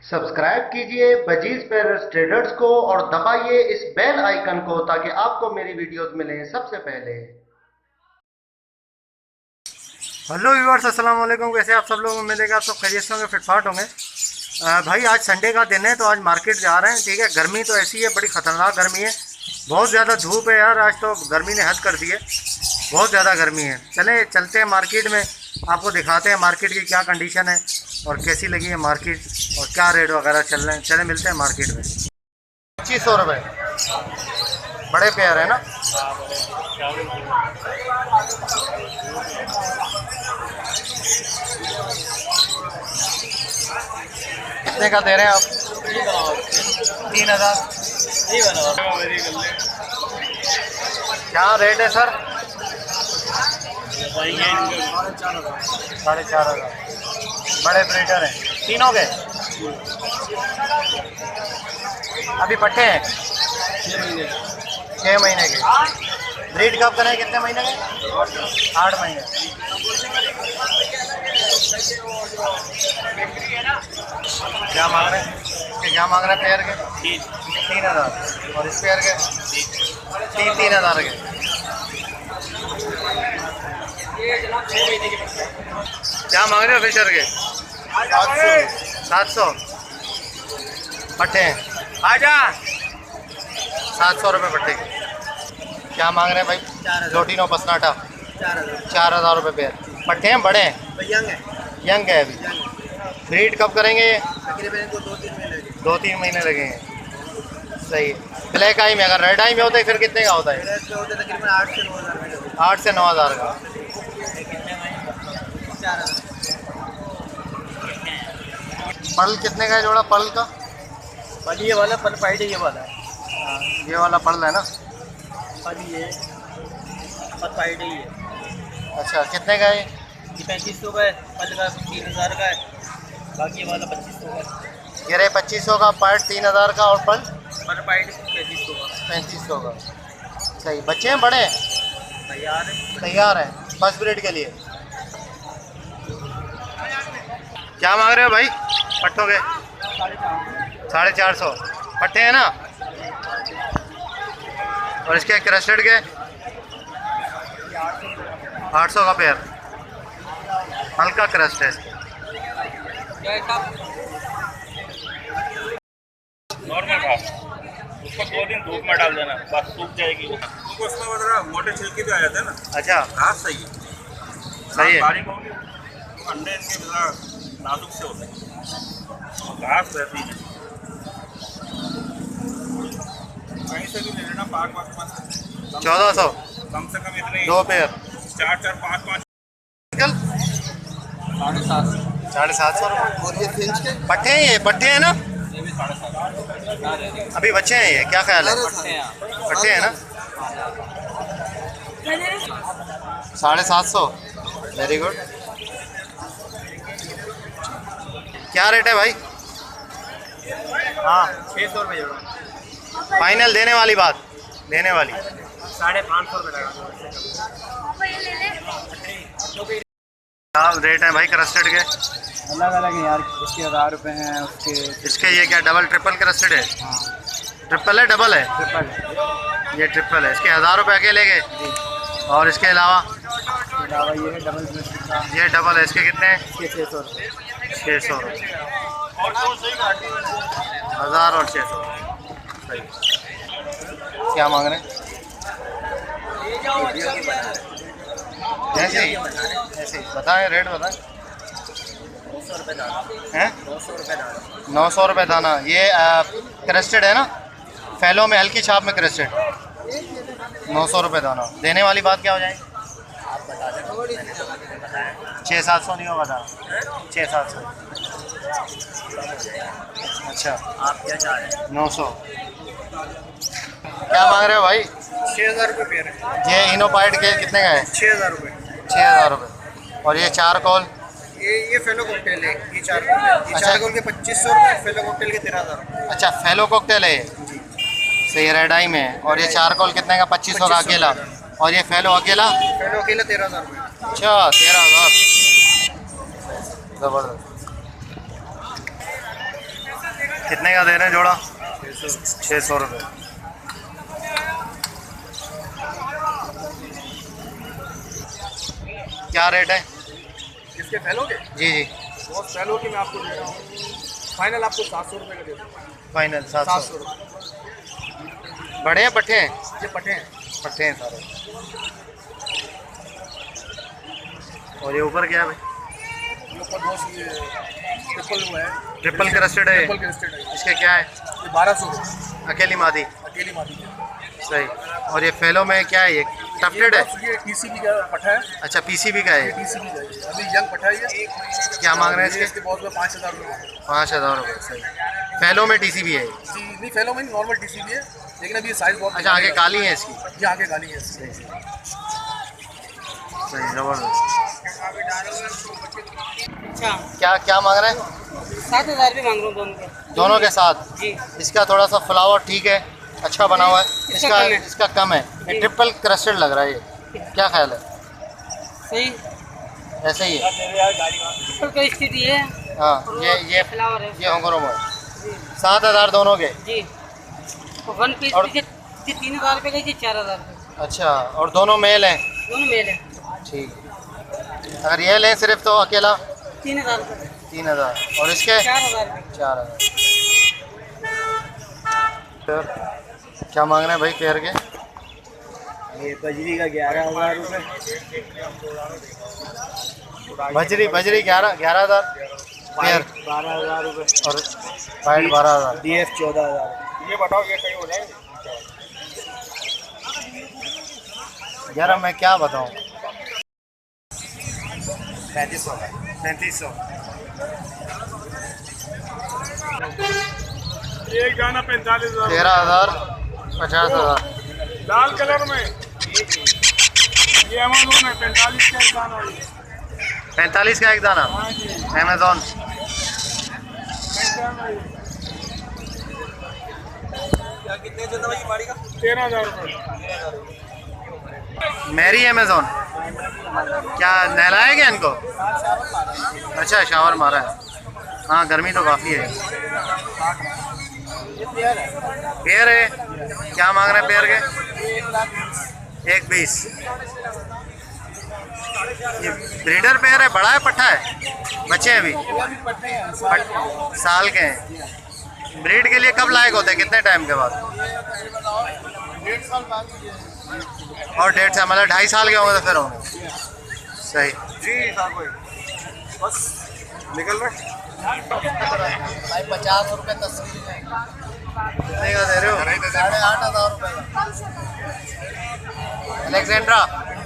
Subscribe कीजिए budgies पेरस traders को और दबाइए इस बेल आइकन को ताकि आपको मेरी वीडियोस मिलें सबसे पहले। हेलो व्यूअर्स, अस्सलाम वालेकुम। कैसे आप सब लोग? उम्मीद है कि आप सब खैरियत से होंगे, फिटफाट होंगे। भाई आज संडे का दिन है तो आज मार्केट जा रहे हैं। ठीक है, गर्मी तो ऐसी है, बड़ी ख़तरनाक गर्मी है, बहुत ज़्यादा धूप है यार। आज तो गर्मी ने हद कर दी है, बहुत ज़्यादा गर्मी है। चलते हैं मार्केट में, आपको दिखाते हैं मार्केट की क्या कंडीशन है और कैसी लगी है मार्केट और क्या रेट वगैरह चल रहे हैं। चले मिलते हैं मार्केट में। 2500 रुपये बड़े पेयर है ना। कितने का दे रहे हैं आप? 3000। क्या रेट है सर? 4,500। बड़े ब्रीडर हैं तीनों के। अभी पट्टे हैं 6 महीने के। ब्रीड कब करें? कितने महीने के? 8 महीने। क्या मांग रहे हैं? क्या मांग रहे हैं पेयर के? 3,000। और इस पेयर के 3,000 के। क्या मांग रहे हो फिशर के? 700। पट्टे हैं आजा 700 रुपये पट्टे के। क्या मांग रहे हैं भाई? लोटीनो पसनाटा 4,000 रुपये पेयर। पट्टे हैं बड़े हैं? यंग है अभी। ब्रीड कब करेंगे ये? 2-3 महीने लगेंगे। सही है। ब्लैक आई में, अगर रेड आई में होता है फिर कितने का होता है? 8 से 9,000 का। पर्ल कितने का है जोड़ा? पर्ल का ये वाला पल पाइड ये वाला है। ये वाला पर्ल है ना। पल ये पल पाइड ही है। अच्छा, कितने का है ये? 3500 का है। पल का 3,000 का है। बाकी वाला 2500 का है। ये रहे 2500 का, पाइड 3,000 का और पर्ल पल पाइड 3500 का। 3500 का। सही। बच्चे हैं बड़े हैं? तैयार है। तैयार है फर्स्ट ब्रीड के लिए। क्या मांग रहे हो भाई पट्टों के? 450। पट्टे हैं ना। और इसके क्रस्टेड के 800 का पेयर। हल्का क्रस्ट है। नॉर्मल घास, उसको 2 दिन धूप में डाल देना, बस सूख जाएगी। उसको उसमें मतलब मोटे छिलके भी आ जाते हैं ना। अच्छा, घास सही है। सही है। बारीक होंगे तो अंडे इनके मतलब नाजुक से होते हैं, घास रहती है। कहीं से भी ले लेना, पार्क वाक में 1400 कम से कम इतने 2 पेयर। 4-4, 5-5 750 रुपये। और ये फिंच के पट्टे हैं? ये पट्टे हैं ना। ये भी 750। अभी बच्चे हैं ये, क्या ख्याल है? पट्टे हैं ना। 750। Very good. क्या रेट है भाई? हाँ 600 रुपये जोड़ा। फाइनल देने वाली बात, देने वाली। 550 रुपये लगा। क्या रेट है भाई क्रस्टेड के? अलग अलग है यार, इसके 1000 रुपये हैं, उसके इसके ये क्या डबल ट्रिपल क्रस्टेड है? ट्रिपल है डबल है? ट्रिपल। ये ट्रिपल है। इसके 1000 रुपये अकेले के। और इसके अलावा इसके अलावा ये है डबल ब्रेस्ट का, ये डबल है। इसके कितने हैं? इसके 600 रुपये। 600 रुपये। 1000 और 600। सही। क्या मांग रहे हैं? ऐसे ही ऐसे ही बताएं, रेट बताएं। 900 रुपये दाना हैं? 900 रुपये दाना। 900 रुपये दाना। ये क्रस्टेड है ना, फैलो में हल्की छाप में क्रस्टेड। 900 रुपये दाना। देने वाली बात क्या हो जाएगी? आप बता दें। 600-700 नहीं होगा दाना? 600-700। अच्छा, आप क्या चाह रहे हैं? 900। क्या मांग रहे हो भाई? 6,000 रुपये पेयर है। ये इनोपाइड के कितने का है? 6,000 रुपये। 6,000 रुपये। और ये चारकोल? ये फेलो कॉकटेल है। ये चार अच्छा। चारकोल के 2500 रुपये, फेलो कॉकटेल के 13,000 रुपये। अच्छा, फैलो कॉकटेल है ये। सही है, रेड आई में। और ये चारकोल कितने का? 2500 का अकेला। और ये फैलो अकेला? फेलो अकेला 13,000 रुपये। अच्छा, 13,000। ज़बरदस्त। कितने का दे रहे हैं जोड़ा? 600 रुपये। क्या रेट है इसके फैलो के? जी जी। बहुत फैलो की मैं आपको दे रहा हूँ, फाइनल आपको 700 रुपये का दे दूँ। फाइनल 700 700। रुपये। बड़े हैं पट्टे हैं? ये पटे हैं। पट्टे हैं सारे। और ये ऊपर क्या है भाई? ये ऊपर बहुत ये ट्रिपल हुआ है, ट्रिपल क्रस्टेड है। ट्रिपल क्रेस्टेड है। इसके क्या है? ये 1200 रुपये अकेली मादी। अकेली मादी है। सही। और ये फेलो में क्या है? ये टफ्टेड है? ये टीसीबी का पठा है। अच्छा पीसीबी का है ये ये। टीसीबी का है, अभी यंग पठा है ये। क्या मांग रहे हैं ये इसके? बहुत में 5000 रुपये। 5000 रुपये। सही। फेलो में टीसीबी है? जी नहीं, फैलो में नॉर्मल टीसीबी है, लेकिन अभी ये साइज बहुत अच्छा आगे काली है इसकी? ये आगे काली है इसकी। सही जबरदस्त। अच्छा क्या क्या मांग रहे हैं? 7000 रुपये मांग रहा हूँ दोनों के। दोनों के साथ? जी इसका थोड़ा सा फ्लावर ठीक है, अच्छा बना हुआ है। इसका इसका कम है। इसका कम है। ये ट्रिपल क्रस्टेड लग रहा है ये। क्या ख्याल है? सही। ऐसे ही है? ऊपर का स्थिति है हाँ और ये फ्लावर है। ये होंगरों में 7000 दोनों के। जी और वन पीस और- 3000 रुपये का, ये 4000 रुपये। अच्छा और दोनों मेल हैं? दोनों मेल है। ठीक। अगर ये लें सिर्फ तो अकेला 3000 रुपये। 3000 और इसके 4000 रुपये। 4000। फिर क्या मांग रहे हैं भाई पेयर के? ये बजरी का 11000 रुपये। बजरी बजरी 11,000 पेयर 12000 रुपये। और वाइट 12,000। DF 14000। ये बताओ ये कहीं हो जाएगा? यार अब मैं क्या बताऊँ? 3500 3500। एक गाना 45,000 13,000 50,000। लाल कलर में। ये अमेज़न है 45 का एक गाना है। 45 का एक दाना अमेजोन। कितने देता भाई गाड़ी का? 13,000 रुपये। मेरी अमेजोन क्या नहलाया क्या इनको? अच्छा शावर मारा है। हाँ गर्मी तो काफ़ी है। पेयर है? क्या मांग रहे हैं पेयर के? 1,20,000। ये ब्रीडर पेयर है? बड़ा है पट्टा है? बच्चे हैं अभी? साल के हैं। ब्रीड के लिए कब लायक होते हैं? कितने टाइम के बाद? 1.5 साल बाद। और 1.5 साल मतलब 2.5 साल के होंगे तो फिर होंगे। सही। जी साहब भाई बस निकल रहे। भाई 50 रुपये तस्वीर है। कितने का दे रहे हो? 8,500 रुपये का। अलेक्जेंड्रा।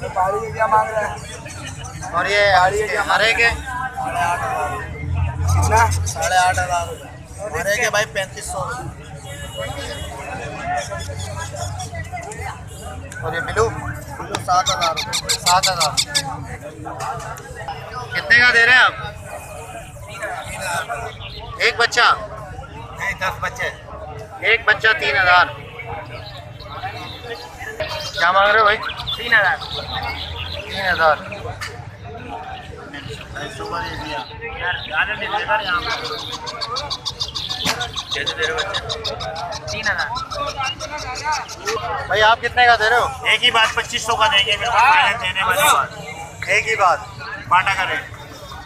गाड़ी के क्या मांग रहे हैं? और ये हरे के? कितना? 8,500 रुपये। हरे के भाई 3500 रुपये। और ये ब्लू? 7,000 रुपये। 7,000। कितने का दे रहे हैं आप? एक बच्चा? नहीं 10 बच्चे। एक बच्चा 3,000। क्या मांग रहे हो भाई? 3,000। 3,000। कैसे दे रहे हो बच्चे? 3,000। भाई आप कितने का दे रहे हो? एक ही बात 2500 का देंगे, बिल्कुल फाइनल देने वाली बात। एक ही बात। बाटा का रेट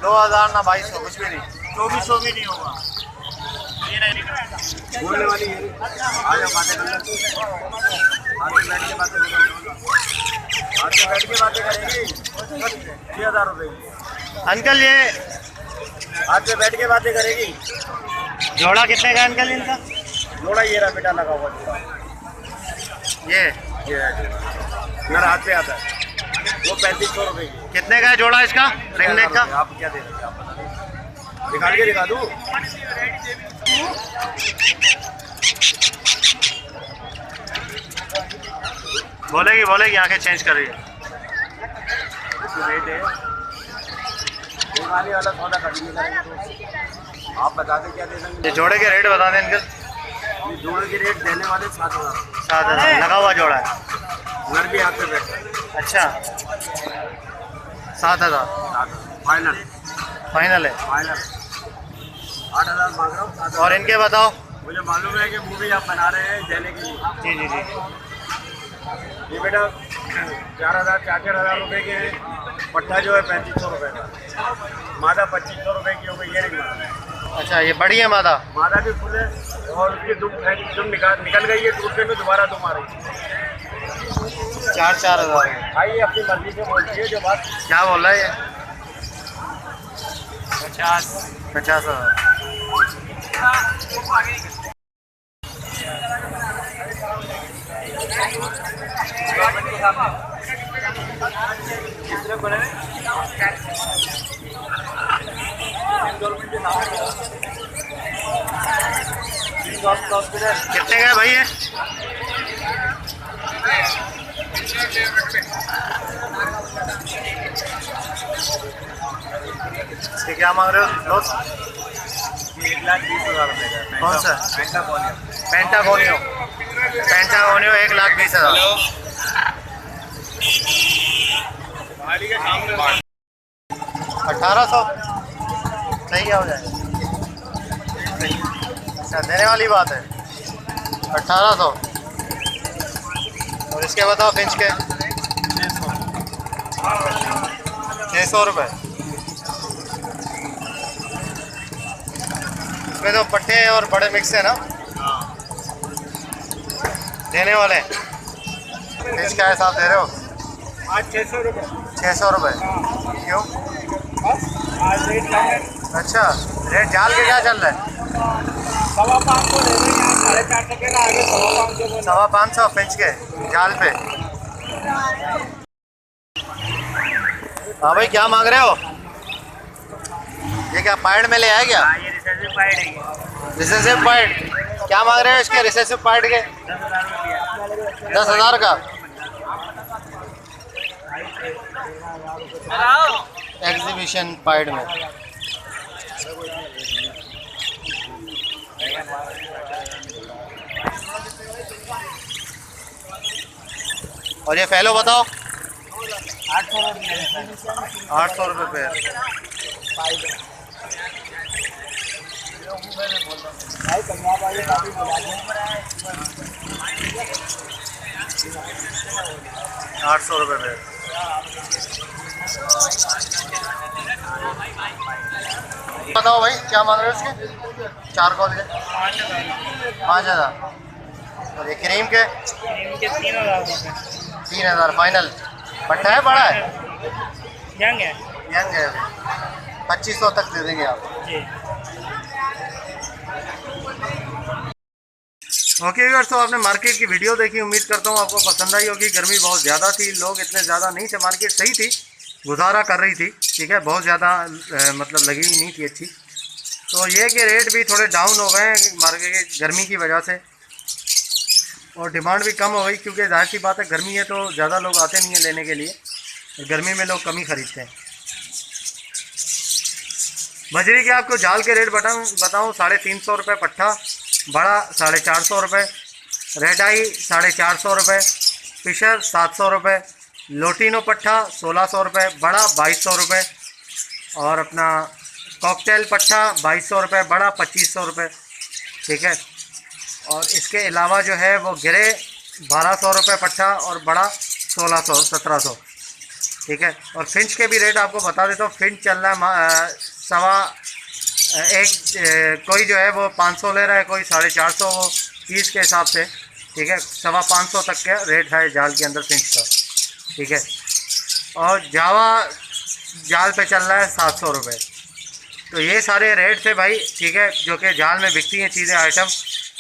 2,000 ना 2,200 कुछ भी नहीं। 2400 भी नहीं होगा। ये नहीं बोलने वाली है। आ जाओ बातें कर लो। आगे बैठ के बातें करो। आगे बैठ के बातें करेंगे। 6,000 रुपये। अंकल ये आगे बैठ के बातें करेगी। जोड़ा कितने का अंकल इनका? जोड़ा ये रहा बेटा लगा हुआ जोड़ा। ये ये है मेरा हाथ पे आता है। वो 3500 रुपये की। कितने का है जोड़ा इसका रिंग नेक का? आप क्या दे रहे हैं? आप बता दो। निकाल के दिखा दूँ? बोलेगी आंखें चेंज कर रही है। रेट है दिवाली वाला सौदा कर लीजिए। आप बता दें क्या दे देंगे? ये जोड़े के रेट बता दें अंकल। ये जोड़े के रेट देने वाले 7,000। 7,000 लगा हुआ जोड़ा है। घर भी हाथ पे बैठा है। अच्छा 7,000 फाइनल फाइनल है। फाइनल 8,000 मांग रहा हूँ। 7,000 और इनके बताओ? मुझे मालूम है कि मूवी आप बना रहे हैं देने के लिए। जी जी जी। ये बेटा 4,000 4,500 रुपये के हैं। पट्टा जो है 3500 रुपये का, मादा 2500 रुपये की हो गई। ये नहीं मादा, अच्छा ये बड़ी है मादा? मादा भी फुल है और उसकी दुम निकल गई है, दूसरे में दोबारा दुम आ रही है। 4,000 भाई ये अपनी मर्जी से बोलती है जो बात। क्या बोल रहा है ये? 50,000। कितने का है भाई ये? ये क्या मांग रहे हो दोस्त? 1,20,000 रुपये का। कौन सा? पेंटागोनियो। पेंटागोनियो 1,20,000। 1800 सही क्या हो जाएगा? अच्छा देने वाली बात है। 1800। और इसके बताओ फिंच के? 600 रुपये। इसमें तो पट्टे और बड़े मिक्स है ना? देने वाले फिंच का हिसाब दे रहे हो? आज 600 रुपये। 600 रुपये क्यों? आज रेट कम है। अच्छा रेट जाल के क्या चल रहा है? 550 ले रहे हैं, 450 के ना आगे 550 550 फिंच के जाल पे। हाँ भाई क्या मांग रहे हो? ये क्या पाइड में ले आया क्या? ये रिसर्च पाइड है। रिसेसिव पाइड क्या मांग रहे हो इसके? रिसेसिव पाइड के 10,000 का। एग्जीबिशन पाइड में। और ये फैलो बताओ? 800 रुपये। 800 रुपये पेयर। भाई पंजाब वाले काफी बुला रहे हैं। 800 रुपये पेयर। बताओ भाई क्या मांग रहे हो इसके? 4 कॉल के 5,000। और ये क्रीम के? इनके 3,000 रुपये। 3,000 फाइनल। पट्टा है बड़ा है? यंग है यंग है। 2500 तक दे देंगे आप। जी। ओके व्यूअर्स, तो आपने मार्केट की वीडियो देखी, उम्मीद करता हूँ आपको पसंद आई होगी। गर्मी बहुत ज़्यादा थी, लोग इतने ज़्यादा नहीं थे, मार्केट सही थी, गुजारा कर रही थी, ठीक है, बहुत ज़्यादा मतलब लगी ही नहीं थी अच्छी। तो ये कि रेट भी थोड़े डाउन हो गए हैं मार्केट की गर्मी की वजह से, और डिमांड भी कम हो गई, क्योंकि जाहिर सी बात है गर्मी है तो ज़्यादा लोग आते नहीं हैं लेने के लिए, गर्मी में लोग कम ही खरीदते हैं। बजरी के आपको जाल के रेट बताऊँ 350 रुपये पट्टा, बड़ा 450 रुपये, रेड आई 450 रुपये, फिशर 700 रुपये, लोटिनो पट्टा 1600 रुपये, बड़ा 2200 रुपये, और अपना कॉकटेल पट्टा 2200 रुपये, बड़ा 2500 रुपये, ठीक है। और इसके अलावा जो है वो गिरे 1200 रुपये पट्टा और बड़ा 1700, ठीक है। और फिंच के भी रेट आपको बता देता हूँ, फिंच चल रहा है कोई जो है वो 500 ले रहा है, कोई 450 वो पीस के हिसाब से, ठीक है। 550 तक का रेट है जाल के अंदर फिंच का, ठीक है। और जावा जाल पे चल रहा है 700 रुपये। तो ये सारे रेट थे भाई, ठीक है, जो कि जाल में बिकती हैं चीज़ें, आइटम,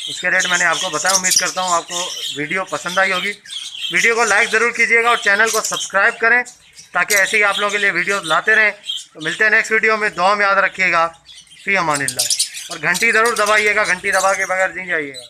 इसके रेट मैंने आपको बताया। उम्मीद करता हूँ आपको वीडियो पसंद आई होगी। वीडियो को लाइक ज़रूर कीजिएगा और चैनल को सब्सक्राइब करें, ताकि ऐसे ही आप लोगों के लिए वीडियो लाते रहें। तो मिलते हैं नेक्स्ट वीडियो में, दुआ में याद रखिएगा। फ़ी अमानिल्लाह। और घंटी ज़रूर दबाइएगा, घंटी दबा के बगैर नहीं जाइएगा।